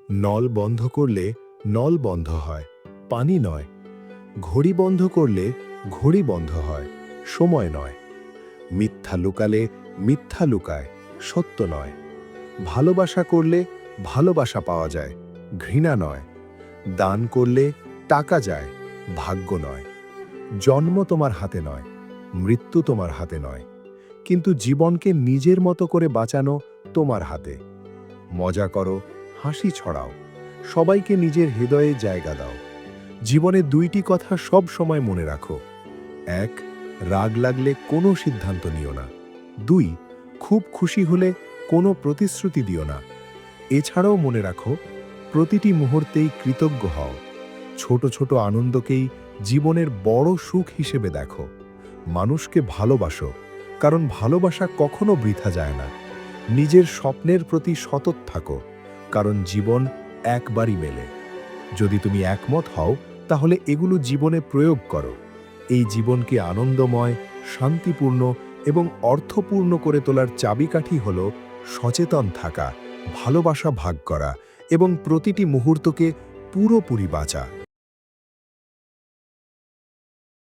নল বন্ধ করলে নল বন্ধ হয়, পানি নয়। ঘড়ি বন্ধ করলে ঘড়ি বন্ধ হয়, সময় নয়। মিথ্যা লুকালে মিথ্যা লুকায়, সত্য নয়। ভালোবাসা করলে ভালোবাসা পাওয়া যায়, ঘৃণা নয়। দান করলে টাকা যায়, ভাগ্য নয়। জন্ম তোমার হাতে নয়, মৃত্যু তোমার হাতে নয়, কিন্তু জীবনকে নিজের মতো করে বাঁচানো তোমার হাতে। মজা করো, হাসি ছড়াও, সবাইকে নিজের হৃদয়ে জায়গা দাও। জীবনে দুইটি কথা সব সময় মনে রাখো। এক, রাগ লাগলে কোনো সিদ্ধান্ত নিও না। দুই, খুব খুশি হলে কোনো প্রতিশ্রুতি দিও না। এছাড়াও মনে রাখো, প্রতিটি মুহূর্তেই কৃতজ্ঞ হও। ছোট ছোট আনন্দকেই জীবনের বড় সুখ হিসেবে দেখো। মানুষকে ভালোবাসো, কারণ ভালোবাসা কখনো বৃথা যায় না। নিজের স্বপ্নের প্রতি সতত থাকো, কারণ জীবন একবারই মেলে। যদি তুমি একমত হও, তাহলে এগুলো জীবনে প্রয়োগ করো। এই জীবনকে আনন্দময়, শান্তিপূর্ণ এবং অর্থপূর্ণ করে তোলার চাবিকাঠি হল সচেতন থাকা, ভালোবাসা ভাগ করা এবং প্রতিটি মুহূর্তকে পুরোপুরি বাঁচা।